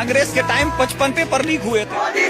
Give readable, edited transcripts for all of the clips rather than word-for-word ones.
कांग्रेस के time 55 paper leak हुए थे।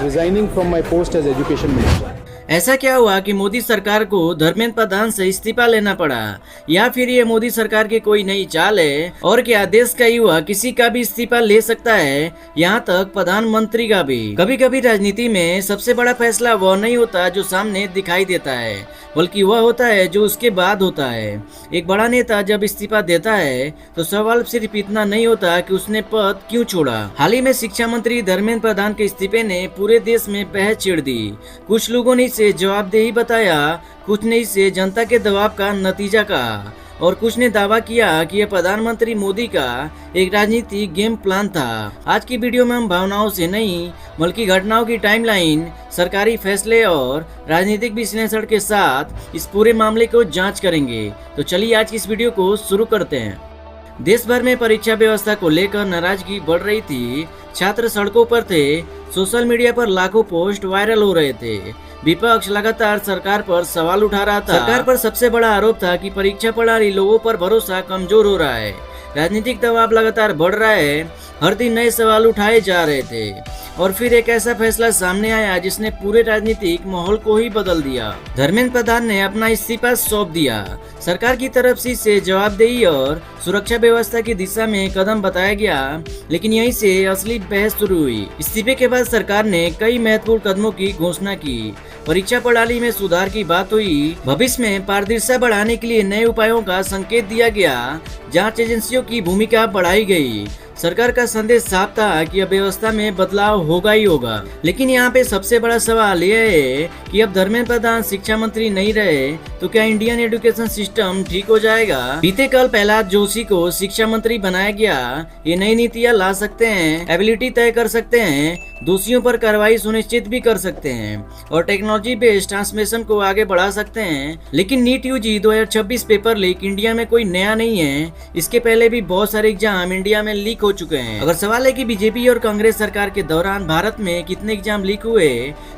Resigning from my post as education minister. ऐसा क्या हुआ कि मोदी सरकार को धर्मेंद्र प्रधान से इस्तीफा लेना पड़ा, या फिर ये मोदी सरकार की कोई नई चाल है? और क्या देश का युवा किसी का भी इस्तीफा ले सकता है, यहाँ तक प्रधानमंत्री का भी? कभी कभी राजनीति में सबसे बड़ा फैसला वह नहीं होता जो सामने दिखाई देता है, बल्कि वह होता है जो उसके बाद होता है। एक बड़ा नेता जब इस्तीफा देता है तो सवाल सिर्फ इतना नहीं होता कि उसने पद क्यों छोड़ा। हाल ही में शिक्षा मंत्री धर्मेंद्र प्रधान के इस्तीफे ने पूरे देश में बहस छेड़ दी। कुछ लोगों ने इसे जवाबदेही बताया, कुछ ने इसे जनता के दबाव का नतीजा कहा, और कुछ ने दावा किया कि यह प्रधानमंत्री मोदी का एक राजनीतिक गेम प्लान था। आज की वीडियो में हम भावनाओं से नहीं बल्कि घटनाओं की टाइमलाइन, सरकारी फैसले और राजनीतिक विश्लेषण के साथ इस पूरे मामले को जांच करेंगे। तो चलिए आज की इस वीडियो को शुरू करते हैं। देश भर में परीक्षा व्यवस्था को लेकर नाराजगी बढ़ रही थी। छात्र सड़कों पर थे, सोशल मीडिया पर लाखों पोस्ट वायरल हो रहे थे। विपक्ष लगातार सरकार पर सवाल उठा रहा था। सरकार पर सबसे बड़ा आरोप था कि परीक्षा प्रणाली लोगों पर भरोसा कमजोर हो रहा है। राजनीतिक दबाव लगातार बढ़ रहा है, हर दिन नए सवाल उठाए जा रहे थे, और फिर एक ऐसा फैसला सामने आया जिसने पूरे राजनीतिक माहौल को ही बदल दिया। धर्मेंद्र प्रधान ने अपना इस्तीफा सौंप दिया। सरकार की तरफ से इसे जवाबदेही और सुरक्षा व्यवस्था की दिशा में कदम बताया गया, लेकिन यहीं से असली बहस शुरू हुई। इस्तीफे के बाद सरकार ने कई महत्वपूर्ण कदमों की घोषणा की। परीक्षा प्रणाली में सुधार की बात हुई, भविष्य में पारदर्शिता बढ़ाने के लिए नए उपायों का संकेत दिया गया, जांच एजेंसियों की भूमिका बढ़ाई गई। सरकार का संदेश साफ था कि अब व्यवस्था में बदलाव होगा ही होगा। लेकिन यहाँ पे सबसे बड़ा सवाल यह है कि अब धर्मेंद्र प्रधान शिक्षा मंत्री नहीं रहे तो क्या इंडियन एजुकेशन सिस्टम ठीक हो जाएगा? बीते कल प्रहलाद जोशी को शिक्षा मंत्री बनाया गया। ये नई नीतियाँ ला सकते हैं, एबिलिटी तय कर सकते हैं, दोषियों पर कार्रवाई सुनिश्चित भी कर सकते हैं, और टेक्नोलॉजी बेस्ड ट्रांसमिशन को आगे बढ़ा सकते हैं। लेकिन NEET UG 2026 paper leak India में कोई नया नहीं है। इसके पहले भी बहुत सारे एग्जाम इंडिया में लीक हो चुके हैं। अगर सवाल है कि बीजेपी और कांग्रेस सरकार के दौरान भारत में कितने एग्जाम लीक हुए,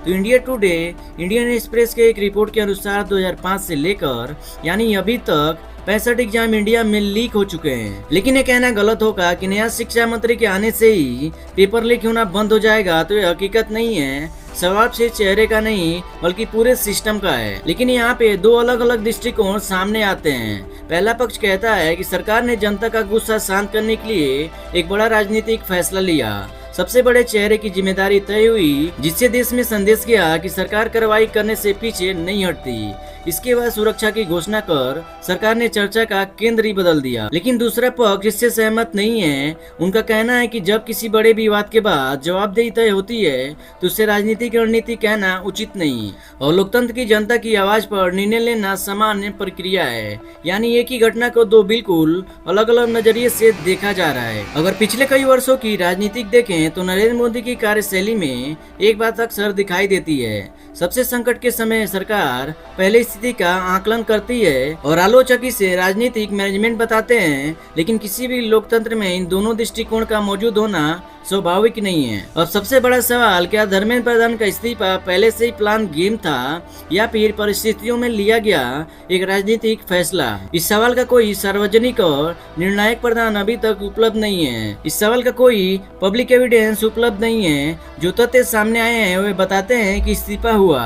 तो इंडिया टुडे इंडियन एक्सप्रेस के एक रिपोर्ट के अनुसार 2005 से लेकर यानी अभी तक 65 एग्जाम इंडिया में लीक हो चुके हैं। लेकिन ये कहना गलत होगा कि नया शिक्षा मंत्री के आने से ही पेपर लीक होना बंद हो जाएगा, तो ये हकीकत नहीं है। सवाल सिर्फ चेहरे का नहीं बल्कि पूरे सिस्टम का है। लेकिन यहाँ पे दो अलग अलग दृष्टिकोण सामने आते हैं। पहला पक्ष कहता है कि सरकार ने जनता का गुस्सा शांत करने के लिए एक बड़ा राजनीतिक फैसला लिया। सबसे बड़े चेहरे की जिम्मेदारी तय हुई, जिससे देश में संदेश गया कि सरकार कार्रवाई करने से पीछे नहीं हटती। इसके बाद सुरक्षा की घोषणा कर सरकार ने चर्चा का केंद्र ही बदल दिया। लेकिन दूसरा पक्ष इससे सहमत नहीं है। उनका कहना है कि जब किसी बड़े विवाद के बाद जवाबदेही तय होती है तो उससे राजनीतिक रणनीति कहना उचित नहीं, और लोकतंत्र की जनता की आवाज पर निर्णय लेना सामान्य प्रक्रिया है। यानी एक ही घटना को दो बिल्कुल अलग अलग नजरिए से देखा जा रहा है। अगर पिछले कई वर्षों की राजनीतिक देखें तो नरेंद्र मोदी की कार्यशैली में एक बात अक्सर दिखाई देती है। सबसे संकट के समय सरकार पहले स्थिति का आकलन करती है और आलोचक इसे राजनीतिक मैनेजमेंट बताते हैं। लेकिन किसी भी लोकतंत्र में इन दोनों दृष्टिकोण का मौजूद होना स्वाभाविक नहीं है। अब सबसे बड़ा सवाल, क्या धर्मेंद्र प्रधान का इस्तीफा पहले से ही प्लान गेम था या फिर परिस्थितियों में लिया गया एक राजनीतिक फैसला? इस सवाल का कोई सार्वजनिक और निर्णायक प्रावधान अभी तक उपलब्ध नहीं है। इस सवाल का कोई पब्लिक एविडेंस उपलब्ध नहीं है। जो तथ्य सामने आए हैं वे बताते हैं कि इस्तीफा हुआ,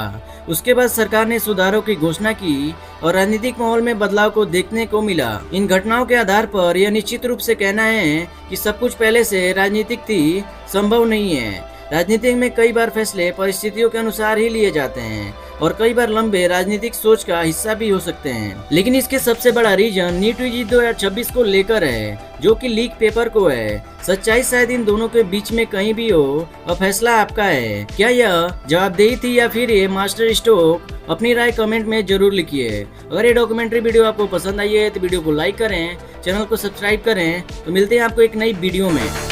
उसके बाद सरकार ने सुधारों की घोषणा की और राजनीतिक माहौल में बदलाव को देखने को मिला। इन घटनाओं के आधार पर यह निश्चित रूप से कहना है कि सब कुछ पहले से राजनीतिक थी संभव नहीं है। राजनीति में कई बार फैसले परिस्थितियों के अनुसार ही लिए जाते हैं और कई बार लंबे राजनीतिक सोच का हिस्सा भी हो सकते हैं। लेकिन इसके सबसे बड़ा रीजन नीट यूजी 2026 को लेकर है, जो कि लीक पेपर को है। सच्चाई शायद इन दोनों के बीच में कहीं भी हो, और फैसला आपका है। क्या यह जवाबदेही थी या फिर ये मास्टर स्ट्रोक? अपनी राय कमेंट में जरूर लिखिए। अगर ये डॉक्यूमेंट्री वीडियो आपको पसंद आई है तो वीडियो को लाइक करें, चैनल को सब्सक्राइब करें। तो मिलते हैं आपको एक नई वीडियो में।